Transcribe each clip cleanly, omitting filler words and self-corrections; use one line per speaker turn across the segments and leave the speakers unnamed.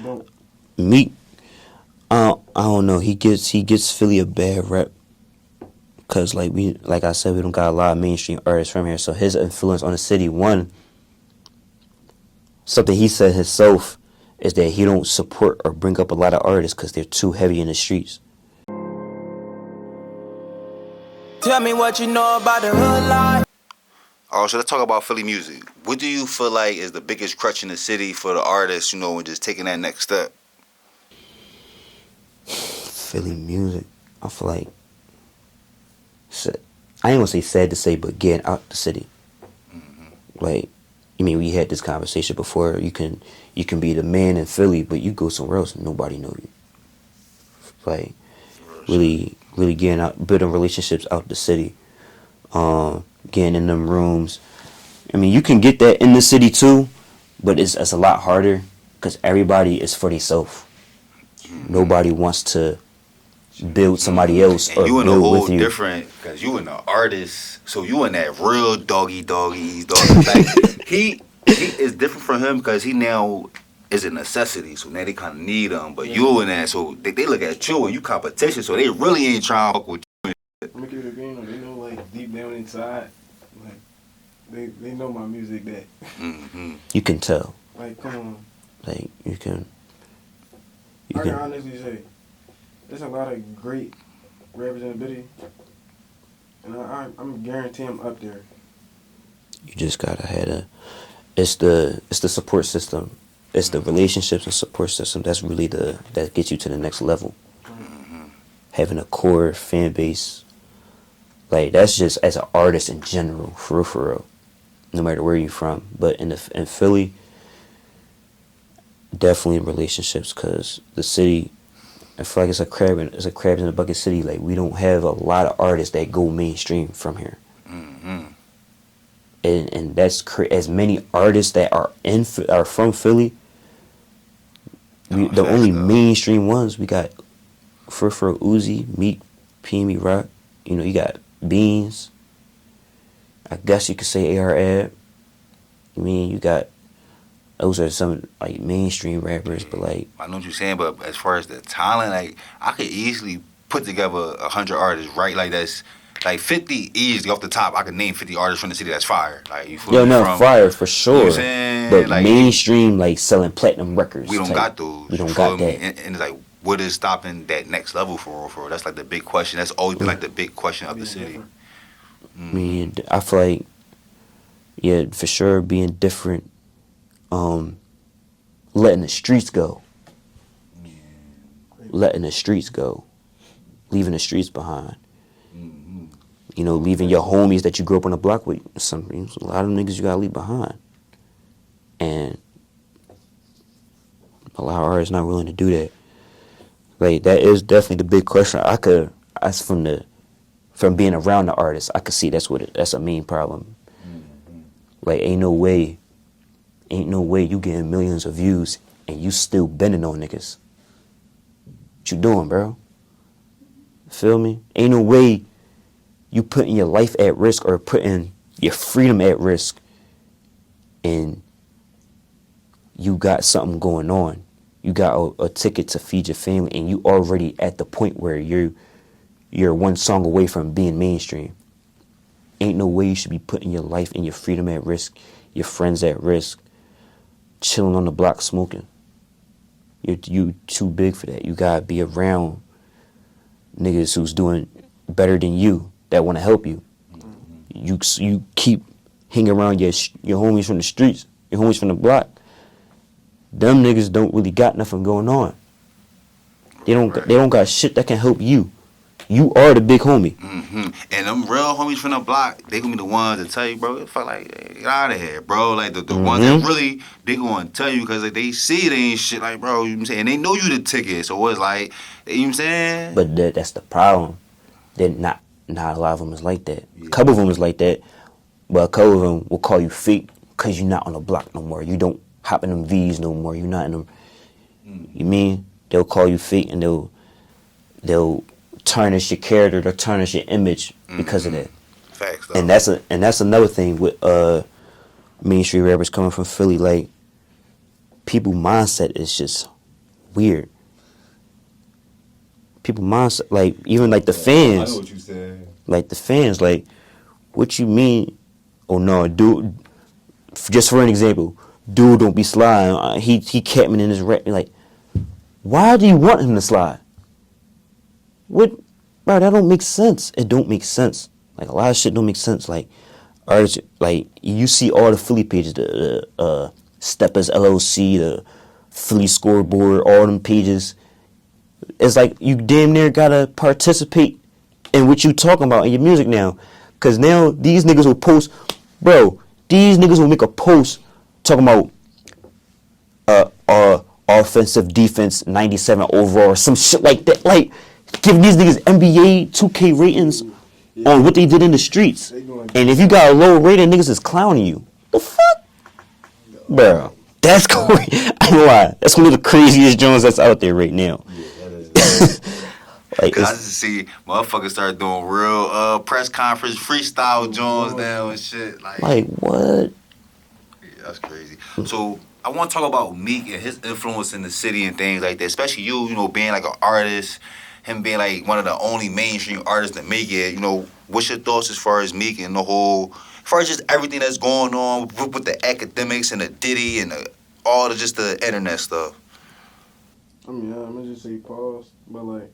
about?
Meek, I don't know. He gets Philly a bad rep. Cause like I said, we don't got a lot of mainstream artists from here. So his influence on the city, one, something he said himself, is that he don't support or bring up a lot of artists because they're too heavy in the streets.
Tell me what you know about the hood life.
Oh, so let's talk about Philly music. What do you feel like is the biggest crutch in the city for the artists, and just taking that next step?
Philly music, I feel like, I ain't gonna say sad to say, but getting out the city. Like, we had this conversation before. You can be the man in Philly, but you go somewhere else and nobody know you. Like, really getting out, building relationships out the city, getting in them rooms. You can get that in the city too, but it's a lot harder because everybody is for themselves. Nobody wants to build somebody else
and
or
you in a
build
whole
with you.
different, because you in the artist, so you in that real doggy. Like, he is different from him because he now is a necessity, so now they kind of need him. But you in that, so they look at you and you competition, so they really ain't trying to fuck with you.
Make it again, they know, like, deep down inside, like, they know my music that.
You can tell.
Like, come on.
Like, you can.
I can honestly say, there's a lot of great rappers in the city, and I'm guaranteeing I'm up there.
You just gotta have it's the support system. It's the relationships and support system that's really that gets you to the next level. Having a core fan base, like, that's just as an artist in general, for real, no matter where you're from. But in Philly, definitely relationships, because the city, I feel like it's a crab in a bucket city. Like, we don't have a lot of artists that go mainstream from here. And that's as many artists that are from Philly. The only mainstream ones we got, for Uzi, Meek, PME Rock. You got Beans. I guess you could say AR Ab. You got, those are some, like, mainstream rappers, but, like,
I know what you're saying, but as far as the talent, like, I could easily put together 100 artists, right? Like, that's like 50 easily off the top. I could name 50 artists from the city that's fire. Like, you feel me?
Fire for sure.
You know what I'm saying?
But
like,
mainstream, like, selling platinum records.
We don't got those.
We don't got that.
And it's like, what is stopping that next level for real? That's like the big question. That's always been like the big question of the city.
I feel like, yeah, for sure, being different. Letting the streets go. Letting the streets go. Leaving the streets behind. Leaving your homies that you grew up on the block with. A lot of niggas you gotta leave behind. And a lot of artists not willing to do that. Like, that is definitely the big question. From being around the artists, I could see that's a main problem. Like, ain't no way you getting millions of views and you still bending on niggas. What you doing, bro? Feel me? Ain't no way you putting your life at risk or putting your freedom at risk and you got something going on. You got a ticket to feed your family and you already at the point where you're one song away from being mainstream. Ain't no way you should be putting your life and your freedom at risk, your friends at risk, chilling on the block smoking. You too big for that. You gotta be around niggas who's doing better than you, that want to help you. You keep hanging around your homies from the streets, your homies from the block. Them niggas don't really got nothing going on. They don't got shit that can help you. You are the big homie.
And them real homies from the block, they gonna be the ones that tell you, bro, it felt like, hey, get out of here, bro. Like, the ones that really, they gonna tell you because, like, they see it ain't shit, like, bro, you know what I'm saying? And they know you the ticket, so it's like, you know what I'm saying?
But that's the problem. Then not a lot of them is like that. A couple of them is like that, but a couple of them will call you fake because you're not on the block no more. You don't hop in them V's no more. You're not in them. You mean? They'll call you fake and they'll tarnish your character, they'll tarnish your image because of that.
Facts, though.
And that's another thing with mainstream rappers coming from Philly. Like, people mindset is just weird. People mindset, like, even like the fans.
I know what you said.
Like the fans, like, what you mean? Oh no, dude. Just for an example, dude don't be sliding. He kept me in his rap. Like, why do you want him to slide? What, bro? That don't make sense. It don't make sense. Like a lot of shit don't make sense. Like, artists, like you see all the Philly pages, the Steppers LLC, the Philly Scoreboard, all them pages. It's like you damn near gotta participate in what you talking about in your music now, cause now these niggas will post, bro. These niggas will make a post talking about offensive defense 97 overall or some shit like that. Like giving these niggas NBA 2K ratings on what they did in the streets. And if you got a low rating, niggas is clowning you. The fuck, bro? That's crazy. I ain't gonna lie. That's one of the craziest Jones that's out there right now. Like,
Cause I just see motherfuckers start doing real press conference freestyle Jones now and shit.
Like what?
Yeah, that's crazy. So I want to talk about Meek and his influence in the city and things like that. Especially you know, being like an artist, him being like one of the only mainstream artists that make it. You know, what's your thoughts as far as Meek and the whole, as far as just everything that's going on with the academics and the Diddy and all the just the internet stuff?
I mean, I'm gonna just say pause, but like.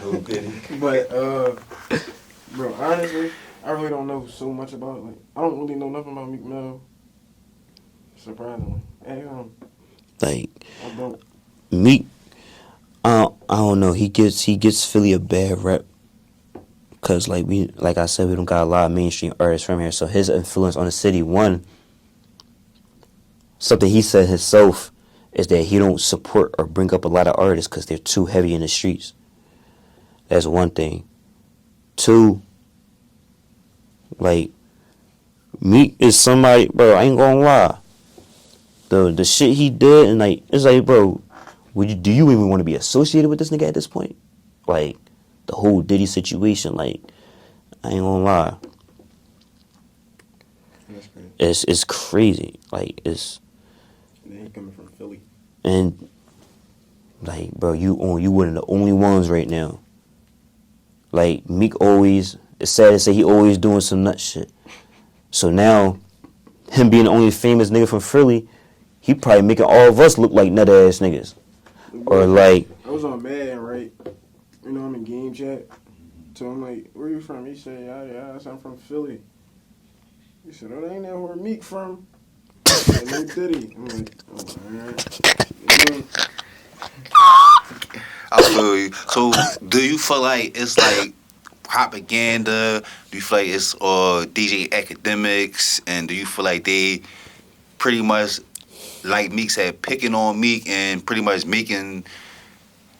Okay.
But bro, honestly, I really don't know so much about it. Like, I don't really know nothing about Meek Mill. Surprisingly,
Like
I don't.
Meek, I don't know. He gets Philly a bad rep, cause like I said, we don't got a lot of mainstream artists from here. So his influence on the city, one, something he said himself, is that he don't support or bring up a lot of artists because they're too heavy in the streets. That's one thing. Two, like, Meek is somebody, bro, I ain't gonna lie. The shit he did, and like, it's like, bro, do you even want to be associated with this nigga at this point? Like, the whole Diddy situation, like, I ain't gonna lie.
That's crazy.
It's crazy. Like, it's...
And then he coming from Philly.
And like, bro, you one of the only ones right now. Like Meek always, it's sad to say he always doing some nut shit. So now, him being the only famous nigga from Philly, he probably making all of us look like nut ass niggas. Or like,
I was on Madden, right? You know, I'm in game chat. So I'm like, where you from? He said, yeah, I'm from Philly. He said, oh, that ain't that where Meek from? No Diddy. I'm like, oh, alright.
I feel you. So, do you feel like it's like propaganda? Do you feel like it's DJ academics? And do you feel like they pretty much, like Meek said, picking on Meek and pretty much making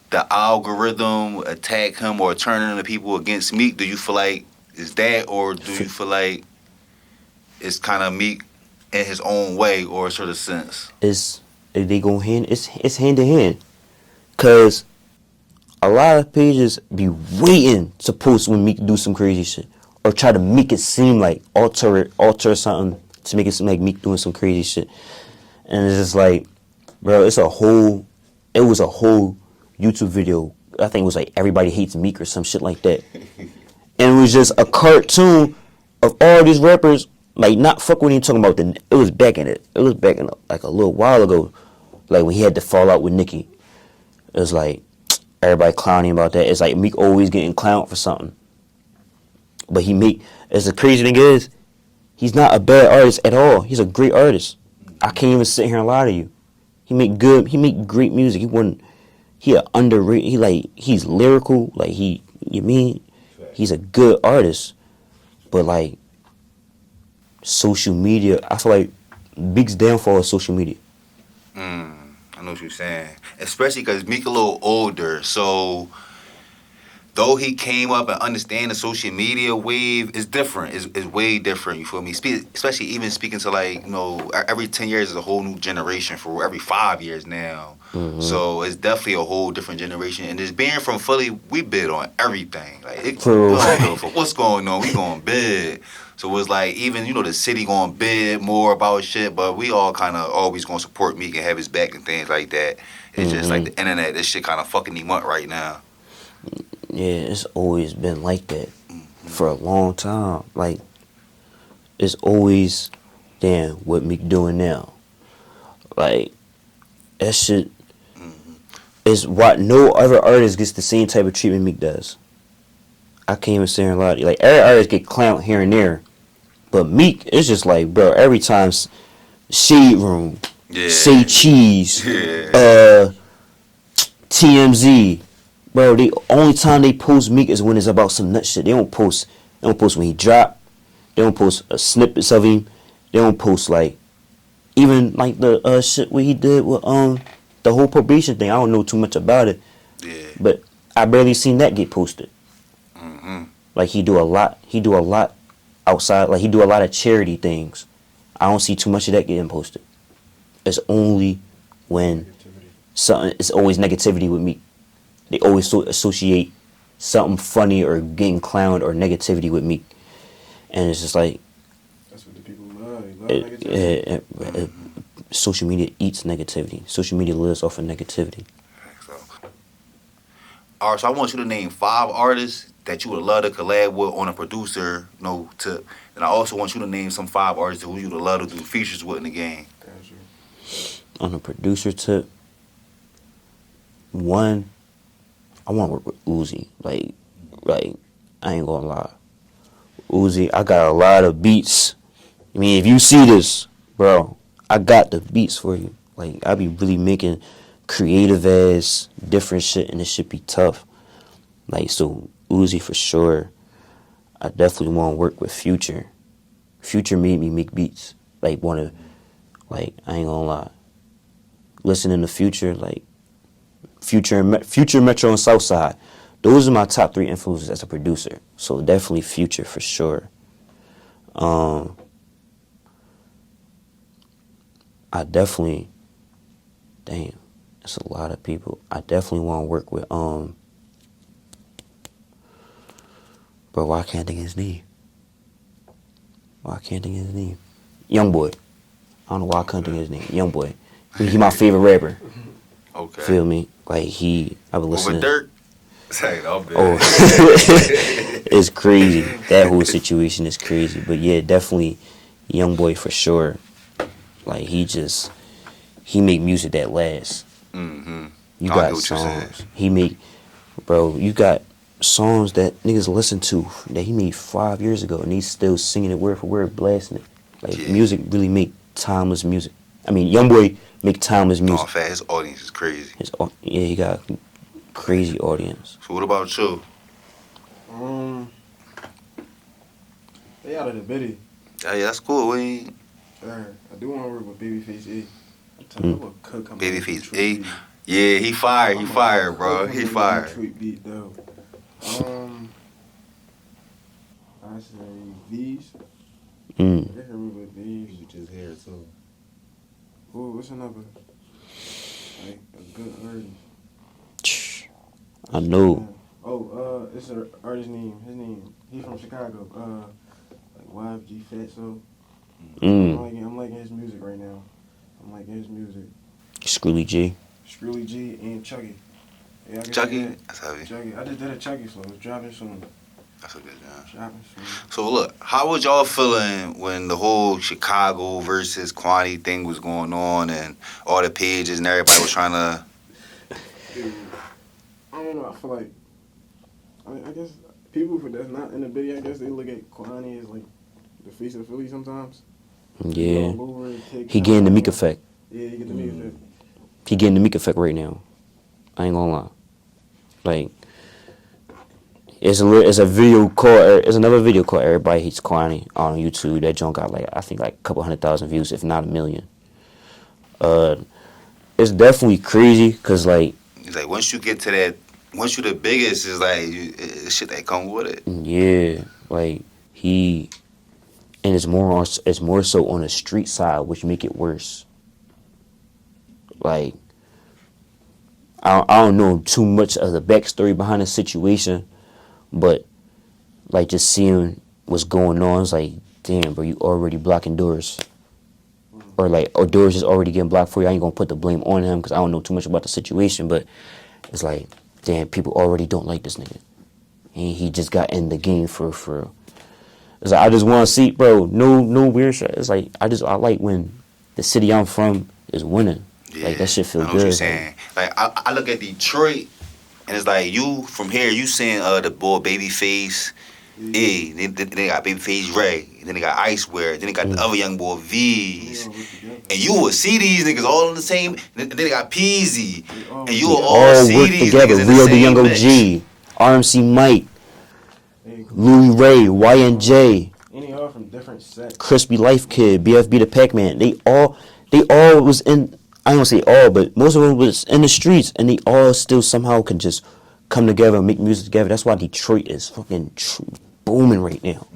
the algorithm attack him or turning the people against Meek? Do you feel like is that, or do you feel like it's kind of Meek in his own way or sort of sense?
they go hand. It's hand in hand, cause a lot of pages be waiting to post when Meek do some crazy shit or try to make it seem like alter something to make it seem like Meek doing some crazy shit, and it's just like, bro, it was a whole YouTube video. I think it was like Everybody Hates Meek or some shit like that, and it was just a cartoon of all these rappers. Like, not fuck when you talking about it was back in like a little while ago, like when he had to fall out with Nicki. It was like everybody clowning about that. It's like Meek always getting clowned for something. But as the crazy thing is, he's not a bad artist at all. He's a great artist. I can't even sit here and lie to you. He make great music. He a underrated, he's lyrical, he's a good artist. But like, social media, I feel like Meek's downfall is social media.
I know what you're saying. Especially because Meek a little older, so though he came up and understand the social media wave, is different. It's way different. You feel me? Especially even speaking to like, you know, every 10 years is a whole new generation for every 5 years now.
Mm-hmm.
So it's definitely a whole different generation. And just being from Philly, we bid on everything. Like,
True.
what's going on? We going bid. So it's like even, you know, the city going bid more about shit, but we all kind of always going to support Meek and have his back and things like that. It's just like the internet, this shit kind of fucking him up right now.
Yeah, it's always been like that for a long time. Like, it's always, damn, what Meek doing now? Like, that shit is what no other artist gets the same type of treatment Meek does. I can't even say a lot. Like, every artist get clowned here and there, but Meek, it's just like, bro, every time Shade Room, Say Cheese, TMZ, bro, the only time they post Meek is when it's about some nut shit. They don't post when he drop. They don't post snippets of him. They don't post like even like the shit what he did with the whole probation thing. I don't know too much about it.
Yeah.
But I barely seen that get posted.
Mm-hmm.
Like he do a lot outside. Like he do a lot of charity things. I don't see too much of that getting posted. It's only when something. It's always negativity with Meek. They always associate something funny or getting clowned or negativity with Meek, and it's just like
That's what the people love. They love negativity.
Social media eats negativity. Social media lives off of negativity.
So. All right, so I want you to name 5 artists that you would love to collab with on a producer, you know, tip. And I also want you to name some 5 artists who you would love to do features with in the game.
Gotcha.
On a producer tip, one, I want to work with Uzi. Like I ain't gonna lie, Uzi, I got a lot of beats. I mean, if you see this, bro, I got the beats for you. Like I be really making creative ass different shit, and it should be tough. Like so, Uzi for sure. I definitely want to work with Future. Future made me make beats. Like I ain't gonna lie. Listening to Future, like Future Metro and Southside. Those are my top 3 influences as a producer. So definitely Future for sure. I definitely, damn, that's a lot of people. I definitely want to work with bro, why I can't think of his name? Youngboy. I don't know why I couldn't think of his name. Youngboy. He my favorite rapper.
Okay.
Feel me? Like I've been listening.
Over Dirk? Say, oh,
It's crazy. That whole situation is crazy. But yeah, definitely Youngboy for sure. Like he make music that lasts.
Mm-hmm.
You got songs. You got songs that niggas listen to that he made 5 years ago and he's still singing it word for word, blasting it. Like music really make timeless music. I mean, Youngboy make timeless music.
Oh, fat, his audience is crazy.
He got a crazy audience.
So what about you?
They out of the bitty.
Yeah, that's cool.
I do want to work with Babyface A. I'm telling you, I'm a cook.
Babyface A. Yeah, he fired. He fired, bro. He fired.
Detroit beat though. I say V's. They heard me with V's.
You just hear it too.
Ooh, what's another? Like a good artist.
I know.
Oh, it's an artist name. His name. He from Chicago. Like YFG Fatso. I'm liking his music right now. I'm liking his music.
Scrooly G
and Chucky. Yeah,
Chucky? That's heavy.
Chucky. I just did a Chucky flow. It's dropping soon.
That's a good job.
Dropping soon.
So look, how was y'all feeling when the whole Chicago versus Kwani thing was going on and all the pages and everybody was trying to...
Dude, I don't know. I feel like... I guess people that's not in the video, I guess they look at Kwani as like the face of Philly sometimes.
Yeah. He getting the Meek effect.
Yeah, he getting the Meek effect.
He getting the Meek effect right now. I ain't gonna lie. Like, it's another video called Everybody Hates Kwani on YouTube. That joint got I think a couple 100,000 views, if not 1 million. It's definitely crazy because
It's like once you get to that once you the biggest, it's like it's shit that come with it.
Yeah, like and it's more so on the street side, which make it worse. Like I don't know too much of the backstory behind the situation, but like just seeing what's going on, it's like, damn, bro, you already blocking doors. Or doors is already getting blocked for you. I ain't gonna put the blame on him because I don't know too much about the situation, but it's like, damn, people already don't like this nigga. And he just got in the game for real. It's like, I just want to see, bro, no weird shit. It's like, I like when the city I'm from is winning.
Yeah,
like, that shit feel
I know
good.
What you're saying. Like, I look at Detroit, and it's like, you, from here, you seeing the boy Babyface, they got Babyface Ray, then they got Icewear, then they got the other young boy V's, and you will see these niggas all in the same, then they got Peasy, and you will all see
work
these
together.
niggas in the
Rio the
same
Young
mix.
OG, RMC Mike, Louis Ray, YNJ,
Any all from different sets.
Crispy Life Kid, BFB the Pac-Man. They all was in, I don't say all, but most of them was in the streets, and they all still somehow can just come together and make music together. That's why Detroit is fucking booming right now.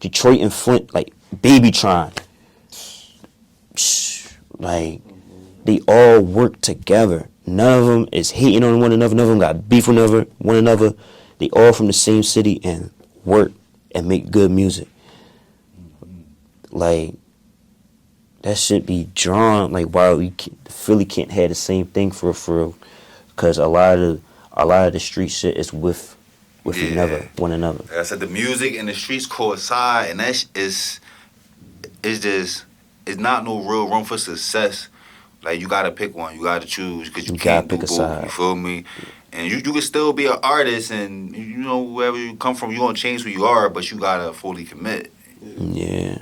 Detroit and Flint, like Babytron, like they all work together. None of them is hating on one another. None of them got beef with one another. They all from the same city and work and make good music. Like, that should be drawn. Like, why Philly can't have the same thing for real, because a lot of the street shit is with one another.
Like I said, the music and the streets coincide, and that is just, it's not no real room for success. Like, you gotta pick one, you gotta choose, because you can't do
pick a
both.
side.
You feel me? And you can still be an artist, and you know, wherever you come from, you gonna change who you are, but you gotta fully commit.
Yeah.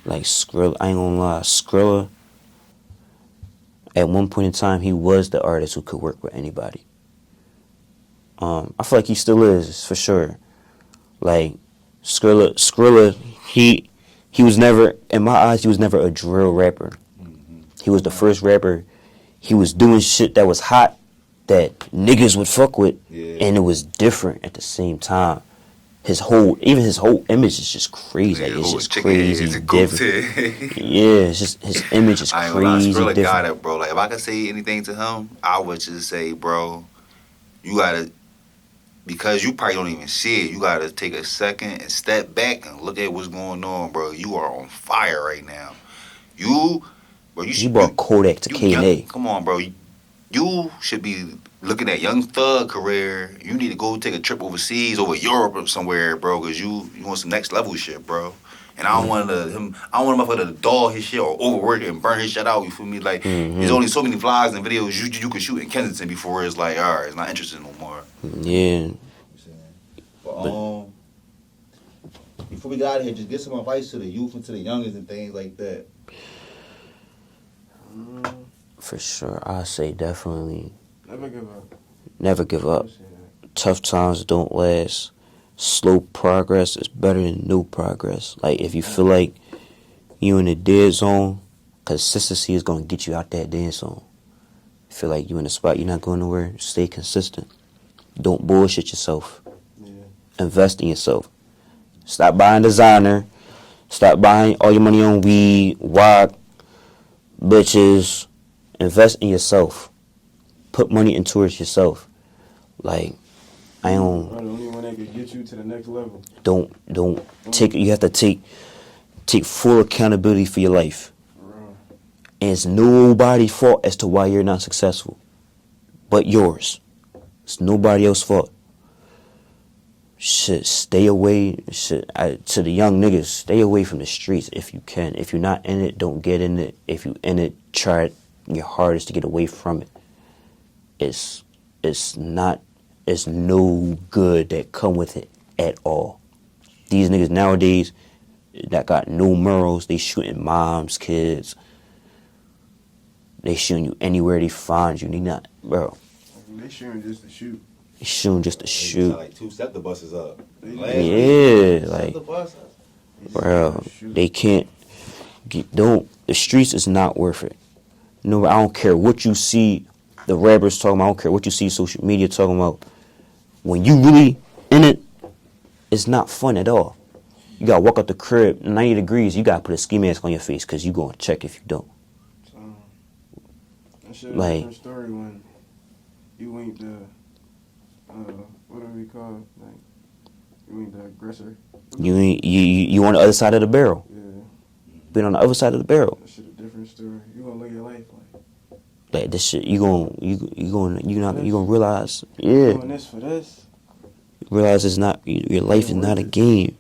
Like Skrilla, I ain't gonna lie, Skrilla, at one point in time, he was the artist who could work with anybody. I feel like he still is, for sure. Like, Skrilla, he was never, in my eyes, he was never a drill rapper. He was the first rapper. He was doing shit that was hot, that niggas would fuck with, and it was different at the same time. His whole image is just crazy. Like, it's just crazy different. Yeah, it's just, his image is crazy
Skrilla
different.
got it, bro. Like, if I could say anything to him, I would just say, bro, you gotta, because you probably don't even see it, you gotta take a second and step back and look at what's going on, bro. You are on fire right now. You
brought Kodak to K&A.
Come on, bro. You should be looking at Young Thug career. You need to go take a trip overseas, over Europe or somewhere, bro, because you want some next level shit, bro. And I don't want him to doll his shit or overwork it and burn his shit out. You feel me? Like, there's only so many vlogs and videos you can shoot in Kensington before it's like, all right, it's not interesting no more.
Yeah.
But, before we got out of here, just get some advice to the youth and to the youngins and things like that.
For sure, I say definitely
Never give up.
never give up. Tough times don't last. Slow progress is better than no progress. Like, if you feel like you in a dead zone, consistency is gonna get you out that dead zone. Feel like you in a spot you're not going nowhere, stay consistent. Don't bullshit yourself. Invest in yourself. Stop buying designer. Stop buying all your money on weed, wok, bitches. Invest in yourself. Put money into it yourself. Like, I don't.
The only one that could get you to the next level.
Don't take. You have to take full accountability for your life. And it's nobody's fault as to why you're not successful, but yours. It's nobody else's fault. Shit, stay away. To the young niggas, stay away from the streets if you can. If you're not in it, don't get in it. If you in it, try your hardest to get away from it. It's no good that come with it at all. These niggas nowadays that got no morals, they shooting moms, kids. They shooting you anywhere they find you. They not, bro.
They shooting just to shoot.
They shooting just to shoot.
Like two set the buses up.
Yeah, like, bro, they can't. The streets is not worth it. No, I don't care what you see the rappers talking about. I don't care what you see social media talking about. when you really in it, it's not fun at all. You gotta walk out the crib 90 degrees. You gotta put a ski mask on your face because you gonna check if you don't.
So, that shit
Like-
a different story when you ain't the what do we call it? Like you ain't the aggressor.
You ain't you on the other side of the barrel.
Yeah,
Been on the other side of the barrel.
that shit a different story. You gonna live your life like
Like this shit, you gonna realize,
you
yeah,
doing this for this.
realize it's not your life is not a game.